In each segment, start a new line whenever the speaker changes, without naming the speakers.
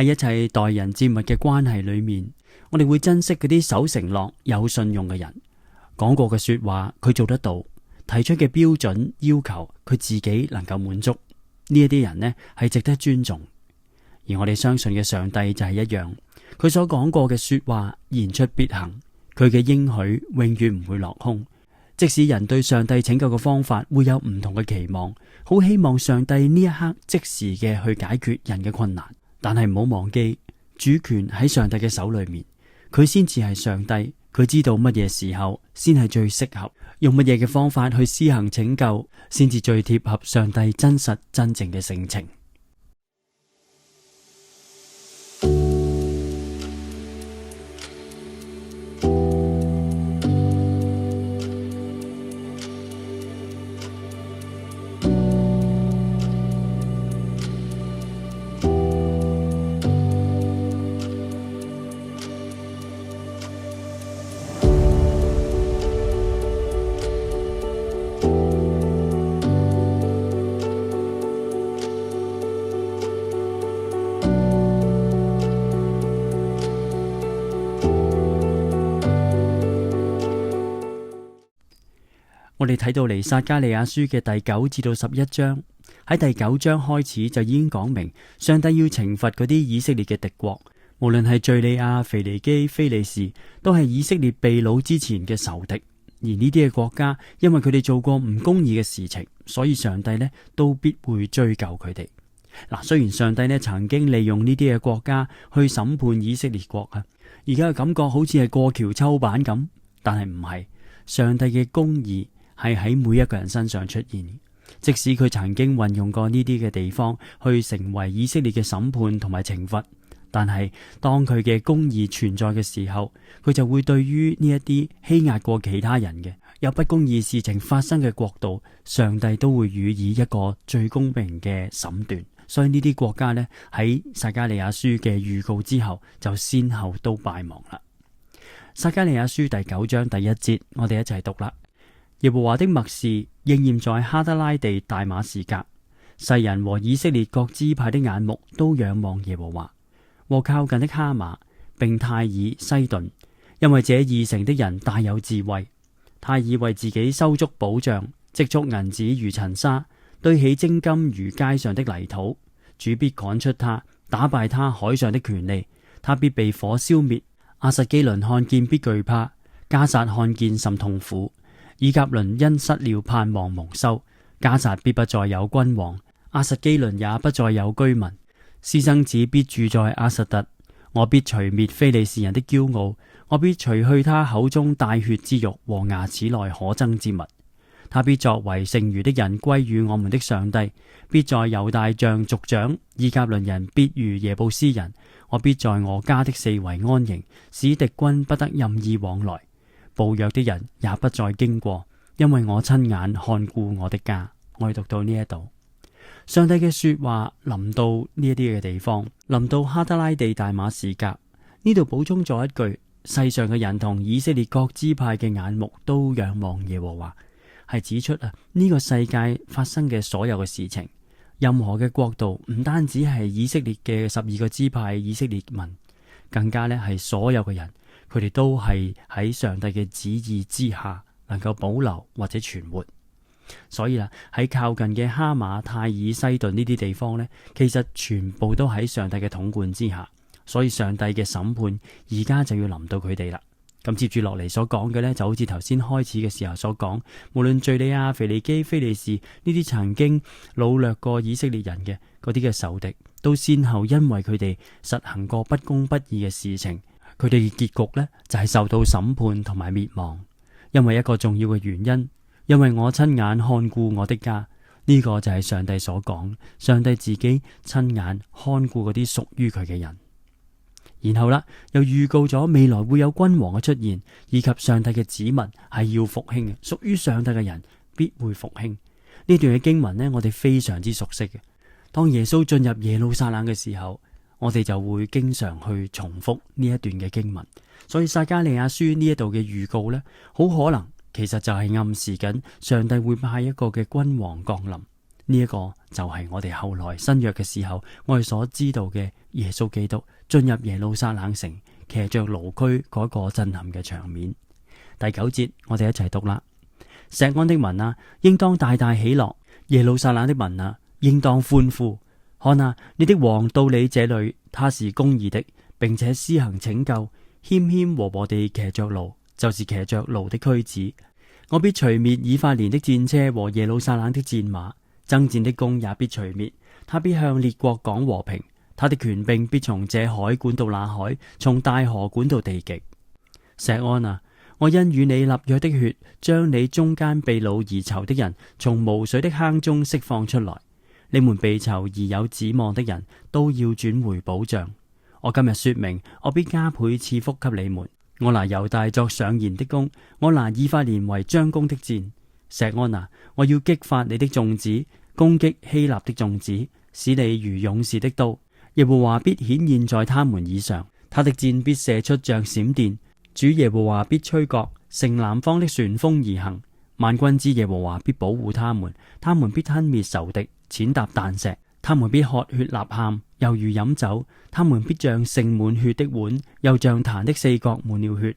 喺一切待人接物嘅關係裏面，我哋會珍惜嗰啲守承諾、有信用嘅人。講過嘅說話，佢做得到；提出嘅標準要求，佢自己能夠滿足。呢一啲人呢，係值得尊重。而我哋相信嘅上帝就係一樣，佢所講過嘅說話言出必行，佢嘅應許永遠唔會落空。即使人對上帝拯救嘅方法會有唔同嘅期望，好希望上帝呢一刻即時嘅去解決人嘅困難，但係唔好忘記主權喺上帝嘅手裏面，佢先至係上帝，佢知道乜嘢時候先係最適合，用乜嘢嘅方法去施行拯救，先至最貼合上帝真實真正嘅性情。我哋睇到嚟撒迦利亞書嘅第9至到11章，喺第9章開始就已經講明，上帝要懲罰嗰啲以色列嘅敵國，無論係敘利亞、腓尼基、非利士，都係以色列被擄之前嘅仇敵。而呢啲嘅國家，因為佢哋做過唔公義嘅事情，所以上帝呢都必會追究佢哋。嗱，雖然上帝呢曾經利用呢啲嘅國家去審判以色列國啊，而家嘅感覺好似係過橋抽板咁，但係唔係，上帝嘅公義係喺每一個人身上出現，即使佢曾經運用過呢啲嘅地方去成為以色列嘅審判同埋懲罰，但係當佢嘅公義存在嘅時候，佢就會對於呢一啲欺壓過其他人嘅有不公義事情發生嘅國度，上帝都會予以一個最公平嘅審斷。所以呢啲國家呢，喺撒迦利亞書嘅預告之後，就先後都敗亡啦。撒迦利亞書第9章第1節，我哋一齊讀啦。耶和華的默示應驗在哈德拉地大馬士革，世人和以色列各支派的眼目都仰望耶和華，和靠近的哈馬並泰爾西頓，因為這二城的人大有智慧。泰爾為自己收足保障，積蓄銀子如塵沙，堆起精金如街上的泥土。主必趕出他，打敗他海上的權利，他必被火消滅。亞實基倫看見必懼怕，迦薩看見甚痛苦。以革倫因失了盼望蒙羞，迦薩必不再有君王，亞實基倫也不再有居民。私生子必住在亞實突，我必除滅非利士人的驕傲，我必除去他口中帶血之肉和牙齒內可憎之物。他必作為剩餘的人歸於我們的上帝，必在猶大像族長。以革倫人必如耶布斯人，我必在我家的四圍安營，使敵軍不得任意往來。暴虐的人也不再經過，因為我親眼看顧我的家。我哋讀到呢一度，上帝嘅說話臨到呢一啲嘅地方，臨到哈德拉地大馬士革呢度，補充咗一句：世上嘅人同以色列各支派嘅眼目都仰望耶和華，係指出呢個世界發生嘅所有嘅事情，任何嘅國度，唔單止係以色列嘅12個支派以色列民，更加呢係所有嘅人。佢哋都係喺上帝嘅旨意之下，能夠保留或者存活。所以啦，喺靠近嘅哈馬、泰爾西頓呢啲地方呢，其實全部都喺上帝嘅統管之下。所以上帝嘅審判而家就要臨到佢哋啦。咁接住落嚟所講嘅呢，就好似頭先開始嘅時候所講，無論敘利亞、腓尼基、非利士呢啲曾經擄掠過以色列人嘅嗰啲嘅仇敵，都先後因為佢哋實行過不公不義嘅事情，佢哋嘅結局呢，就係受到審判同埋滅亡。因為一個重要嘅原因，因為我親眼看顧我的家，呢個就係上帝所講，上帝自己親眼看顧嗰啲屬於佢嘅人。然後啦，又預告咗未來會有君王嘅出現，以及上帝嘅子民係要復興嘅，屬於上帝嘅人必會復興。呢段嘅經文呢，我哋非常之熟悉嘅。當耶穌進入耶路撒冷嘅時候，我哋就會經常去重複呢一段嘅經文。所以撒迦利亞書呢一度嘅預告呢，好可能其實就係暗示緊上帝會派一個嘅君王降臨。呢一個就係我哋後來新約嘅時候，我哋所知道嘅耶穌基督進入耶路撒冷城，騎着驢駒嗰個震撼嘅場面。第9節，我哋一齊讀啦。錫安的民啊，應當大大喜樂；耶路撒冷的民啊，應當歡呼。看啊，你的王到你這裏，他是公義的，並且施行拯救，謙謙和和地騎着驢，就是騎着驢的駒子。我必除滅以法蓮的戰車和耶路撒冷的戰馬，爭戰的弓也必除滅。他必向列國講和平，他的權柄必從這海管到那海，從大河管到地極。錫安啊，我因與你立約的血，將你中間被擄而囚的人從無水的坑中釋放出來。你們被囚而有指望的人都要轉回保障。我今日說明，我必加倍賜福給你們。我拿猶大作上弦的弓，我拿以法蓮為張弓的箭。錫安啊，我要激發你的眾子，攻擊希臘的眾子，使你如勇士的刀。耶和華必顯現在他們以上，他的箭必射出像閃電。主耶和華必吹角，乘南方的旋風而行。萬軍之耶和華必保護他們，他們必吞滅仇敵，踐踏彈石。他們必喝血吶喊，猶如飲酒。他們必像盛滿血的碗，又像壇的四角滿了血。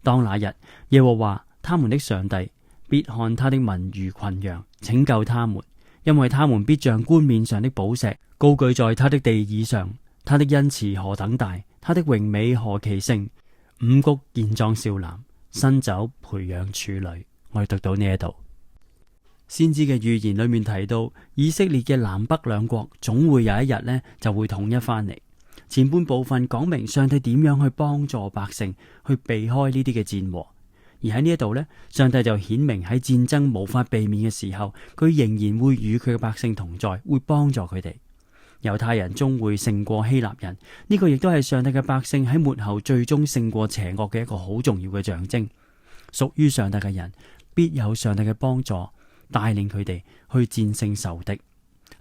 當那日，耶和華他們的上帝必看他的民如群羊，拯救他們，因為他們必像冠冕上的寶石，高舉在他的地以上。他的恩慈何等大，他的榮美何其盛。五穀健壯少男，新酒培養處女。我哋讀到呢一度。先知嘅預言裏面提到，以色列嘅南北兩國總會有一日呢就會統一翻嚟。前半部分講明上帝點樣去幫助百姓去避開呢啲嘅戰禍，而喺呢一度呢，上帝就顯明喺戰爭無法避免嘅時候，佢仍然會與佢嘅百姓同在，會幫助佢哋。猶太人終會勝過希臘人，呢個亦都係上帝嘅百姓喺末後最終勝過邪惡嘅一個好重要嘅象徵。屬於上帝嘅人必有上帝嘅幫助，帶領佢哋去戰勝仇敵。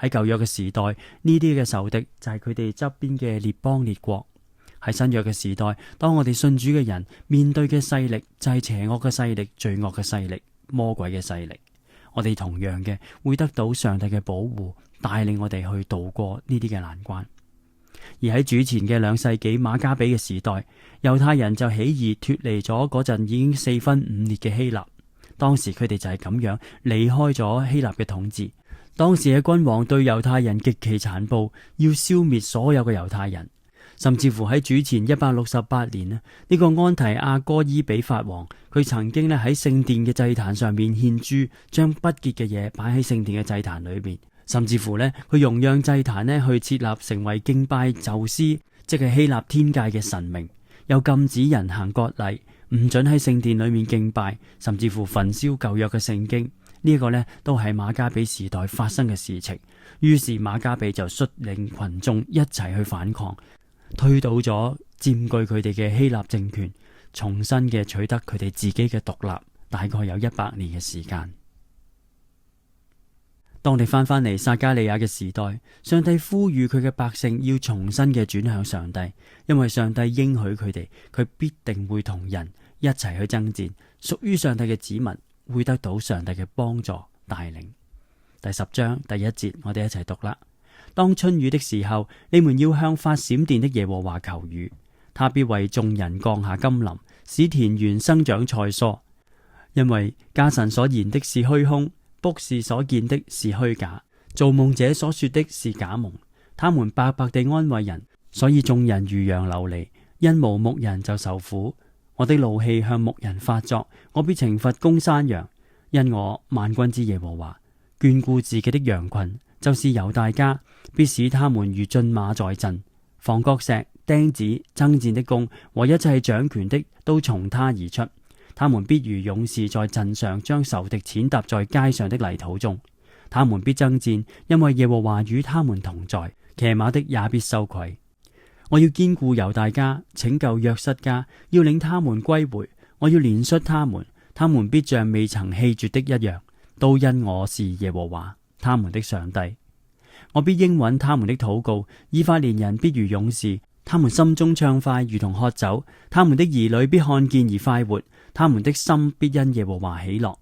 喺舊約嘅時代，呢啲嘅仇敵就係佢哋側邊嘅列邦列國。喺新約嘅時代，當我哋信主嘅人面對嘅勢力就係邪惡嘅勢力、罪惡嘅勢力、魔鬼嘅勢力，我哋同樣嘅會得到上帝嘅保護，帶領我哋去渡過呢啲嘅難關。而喺主前嘅2世紀馬加比嘅時代，猶太人就起義脫離咗嗰陣已經4分5裂嘅希臘。當時佢哋就係咁樣離開咗希臘嘅統治。當時嘅君王對猶太人極其殘暴，要消滅所有嘅猶太人。甚至乎喺主前168年呢個安提阿哥伊比法王，佢曾經咧喺聖殿嘅祭壇上面獻豬，將不潔嘅嘢擺喺聖殿嘅祭壇裏面。甚至乎呢，佢容讓祭壇呢去設立成為敬拜宙斯，即係希臘天界嘅神明，又禁止人行割禮，唔准喺聖殿裏面敬拜，甚至乎焚燒舊約嘅聖經。呢個呢都係馬加比時代發生嘅事情。於是馬加比就率領群眾一齊去反抗，推倒咗佔據佢哋嘅希臘政權，重新嘅取得佢哋自己嘅獨立，大概有100年嘅時間。當你翻返嚟撒迦利亞嘅時代，上帝呼籲佢嘅百姓要重新嘅轉向上帝，因為上帝應許佢哋，佢必定會同人一齊去爭戰。屬於上帝嘅子民會得到上帝嘅幫助帶領。第10章第1節，我哋一齊讀啦。當春雨的時候，你們要向發閃電的耶和華求雨，他必為眾人降下甘霖，使田園生長菜蔬。因為家臣所言的是虛空，卜士所見的是虛假，造夢者所說的是假夢。他們白白地安慰人，所以眾人如羊流離，因無牧人就受苦。我的怒氣向牧人發作，我必懲罰公山羊，因我萬軍之耶和華眷顧自己的羊群，就是猶大家，必使他們如駿馬在陣。房角石、釘子、爭戰的弓和一切掌權的都從他而出。他們必如勇士在陣上，將仇敵踐踏在街上的泥土中。他們必爭戰，因為耶和華與他們同在。騎馬的也必羞愧。我要堅固猶大家，拯救約瑟家，要領他們歸回。我要憐恤他們，他們必像未曾棄絕的一樣，都因我是耶和華他們的上帝。我必應允他們的禱告，以法蓮人必如勇士，他們心中暢快如同喝酒，他們的兒女必看見而快活，他們的心必因耶和華喜樂。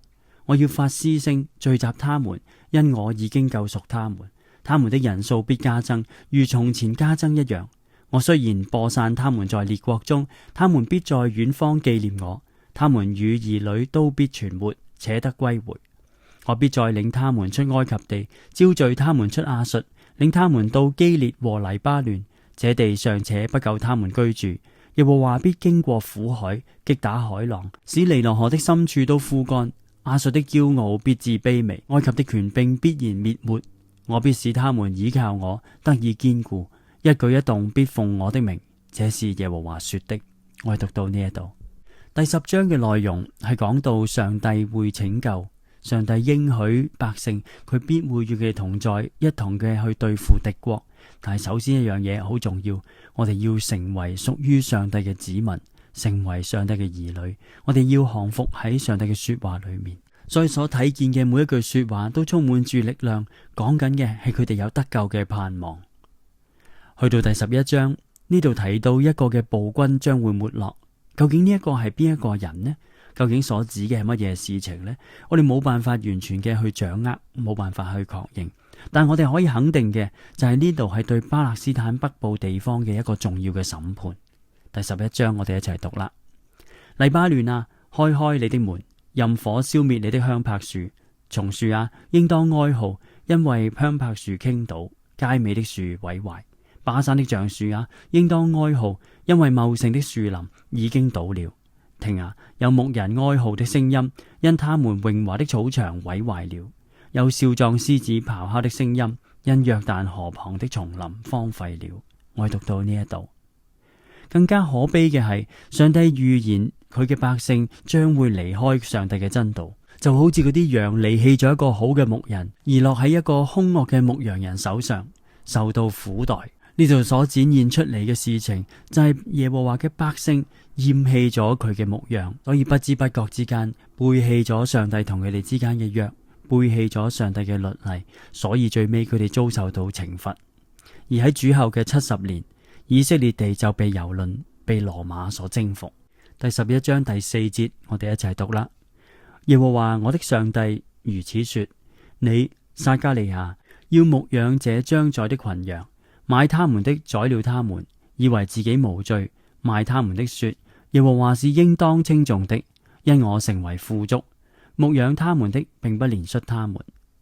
我要發嘶聲聚集他們，因我已經救贖他們，他們的人數必加增，如從前加增一樣。我雖然播散他們在列國中，他們必在遠方紀念我，他們與兒女都必存活，且得歸回。我必再領他們出埃及地，招聚他們出亞述，領他們到基列和黎巴嫩，這地尚且不夠他們居住。耶和華必經過苦海，擊打海浪，使尼羅河的深處都枯乾。亞述的驕傲必致卑微，埃及的權柄必然滅沒。我必使他們倚靠我，得以堅固，一舉一動必奉我的名。這是耶和華說的。我哋讀到呢一度，第10章嘅內容係講到上帝會拯救，上帝應許百姓佢必會與佢哋同在，一同嘅去對付敵國。但係首先一樣嘢好重要，我哋要成為屬於上帝嘅子民，成為上帝嘅兒女。我哋要降服喺上帝嘅說話裏面，所以所睇見嘅每一句說話都充滿住力量，講緊嘅係佢哋有得救嘅盼望。去到第11章呢度睇到一個嘅暴君將會沒落，究竟呢一個係邊一個人呢？究竟所指嘅係乜嘢事情呢？我哋冇辦法完全嘅去掌握，冇辦法去確認。但我哋可以肯定嘅就係呢度係對巴勒斯坦北部地方嘅一個重要嘅審判。第11章我哋一齊讀啦。黎巴嫩啊，開開你的門，任火消滅你的香柏樹。松樹啊，應當哀號，因為香柏樹傾倒，佳美的樹毀壞。巴山的橡樹啊，應當哀號，因為茂盛的樹林已經倒了。聽啊，有牧人哀號的聲音，因他們榮華的草場毀壞了。有少壯獅子咆哮的聲音，因約旦河旁的叢林荒廢了。我讀到呢一度，更加可悲嘅係，上帝預言佢嘅百姓將會離開上帝嘅真道，就好似嗰啲羊離棄咗一個好嘅牧人，而落喺一個兇惡嘅牧羊人手上，受到苦待。呢度所展現出嚟嘅事情，就係耶和華嘅百姓厭棄咗佢嘅牧羊，所以不知不覺之間背棄咗上帝同佢哋之間嘅約，背棄咗上帝嘅律例，所以最尾佢哋遭受到懲罰。而喺主後嘅70年，以色列地就被蹂躪，被羅馬所征服。第11章第4節，我哋一齊讀啦。耶和華我的上帝如此說：你撒迦利亞要牧養這將宰的群羊，買他們的宰了他們，以為自己無罪，賣他們的說：耶和華是應當稱頌的，因我成為富足。牧養他們的並不憐恤他們。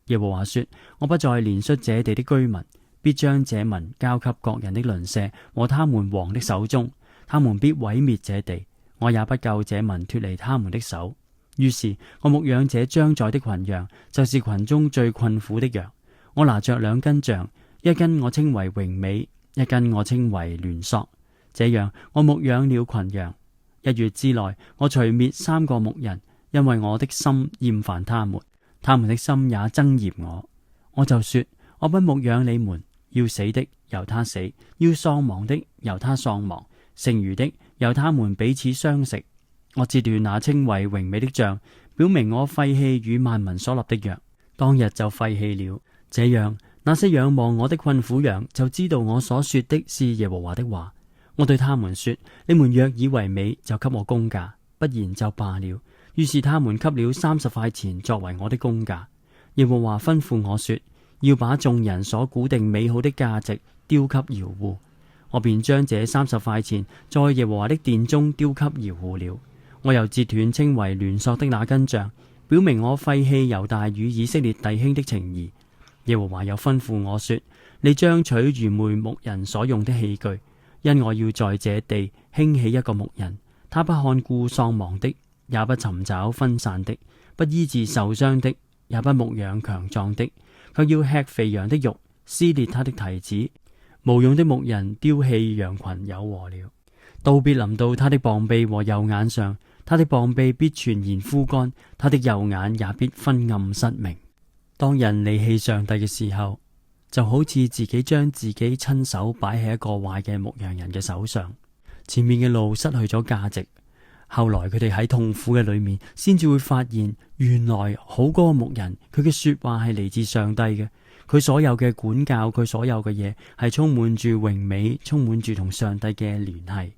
耶和華說：我不再憐恤這地的居民，必將這民交給各人的鄰舍和他們王的手中，他們必毀滅這地，我也不救這民脫離他們的手。於是我牧養這將宰的群羊，就是群中最困苦的羊。我拿着2根杖，一根我稱為榮美，一根我稱為聯索。這樣我牧養了群羊。1月之內，我除滅3個牧人，因為我的心厭煩他們，他們的心也憎厭我。我就說：我不牧養你們，要死的由他死，要喪亡的由他喪亡，剩餘的由他們彼此相食。我截斷那稱為榮美的杖，表明我廢棄與萬民所立的約，當日就廢棄了。這樣那些仰望我的困苦羊就知道我所說的是耶和華的話。我對他們說：你們若以為美，就給我工價；不然就罷了。於是他們給了30塊錢作為我的工價。耶和華吩咐我說：要把眾人所估定美好的價值丟給窯戶。我便將這30塊錢在耶和華的殿中丟給窯戶了。我又截斷稱為聯索的那根杖，表明我廢棄猶大與以色列弟兄的情誼。耶和華又吩咐我說：你將取愚昧牧人所用的器具，因我要在這地興起一個牧人，他不看顧喪亡的，也不尋找分散的，不醫治受傷的，也不牧養強壯的，卻要吃肥羊的肉，撕裂他的蹄子。無用的牧人丟棄羊群，有禍了。刀必臨到他的膀臂和右眼上，他的膀臂必全然枯乾，他的右眼也必昏暗失明。當人離棄上帝嘅時候，就好似自己將自己親手擺喺一個壞嘅牧羊人嘅手上，前面嘅路失去咗價值。後來佢哋喺痛苦嘅裏面，先至會發現，原來好嗰個牧人，佢嘅說話係嚟自上帝嘅，佢所有嘅管教，佢所有嘅嘢係充滿住榮美，充滿住同上帝嘅聯繫。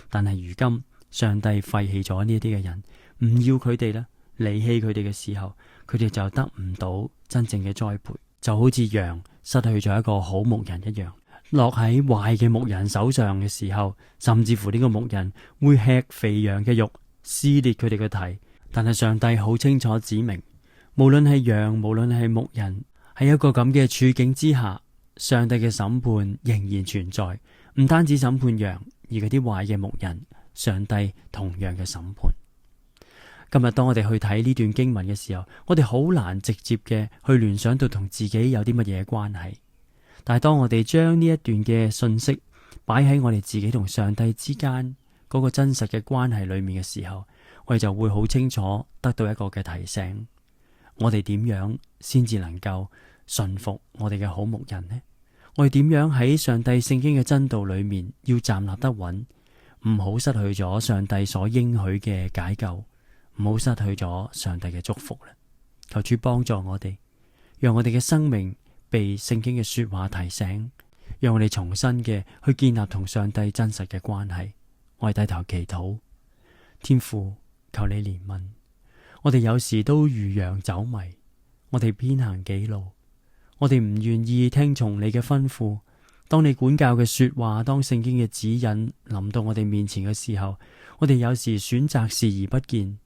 但係如今上帝廢棄咗呢啲嘅人，唔要佢哋啦，離棄佢哋嘅時候，佢哋就得唔到真正嘅栽培，就好似羊失去咗一個好牧人一樣。落喺壞嘅牧人手上嘅時候，甚至乎呢個牧人會吃肥羊嘅肉，撕裂佢哋嘅蹄。但係上帝好清楚指明，無論係羊，無論係牧人，喺一個咁嘅處境之下，上帝嘅審判仍然存在。唔單止審判羊，而嗰啲壞嘅牧人，上帝同樣嘅審判。今日當我哋去睇呢段經文嘅時候，我哋好難直接嘅去聯想到同自己有啲乜嘢關係。但係當我哋將呢一段嘅信息擺喺我哋自己同上帝之間嗰個真實嘅關係裏面嘅時候，我哋就會好清楚得到一個嘅提醒。我哋點樣先至能夠順服我哋嘅好牧人呢？我哋點樣喺上帝聖經嘅真道裏面要站立得穩，唔好失去咗上帝所應許嘅解救，唔好失去咗上帝嘅祝福啦。求主幫助我哋，讓我哋嘅生命被聖經嘅說話提醒，讓我哋重新嘅去建立同上帝真實嘅關係。我哋低頭祈禱，天父，求你憐憫。我哋有時都如羊走迷，我哋偏行己路，我哋唔願意聽從你嘅吩咐。當你管教嘅說話，當聖經嘅指引臨到我哋面前嘅時候，我哋有時選擇視而不見，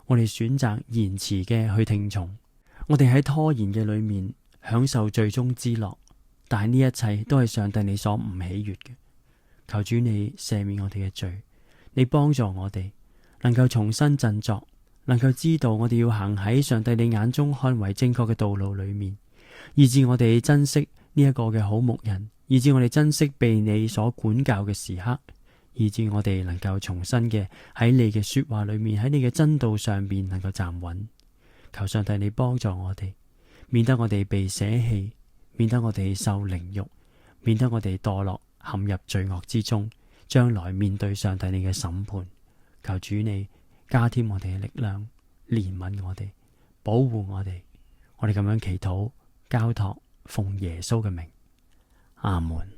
我哋選擇延遲嘅去聽從，我哋喺拖延嘅裏面享受罪中之樂，但係呢一切都係上帝你所唔喜悅嘅。求主你赦免我哋嘅罪，你幫助我哋能夠重新振作，能夠知道我哋要行喺上帝你眼中看為正確嘅道路裏面，以致我哋珍惜呢一個嘅好牧人，以致我哋珍惜被你所管教嘅時刻，以致我哋能夠重新嘅喺你嘅說話裏面，喺你嘅真道上面能夠站穩。求上帝你幫助我哋，免得我哋被捨棄，免得我哋受凌辱，免得我哋墮落陷入罪惡之中，將來面對上帝你嘅審判。求主你加添我哋嘅力量，憐憫我哋，保護我哋。我哋咁樣祈禱交託，奉耶穌嘅名，阿門。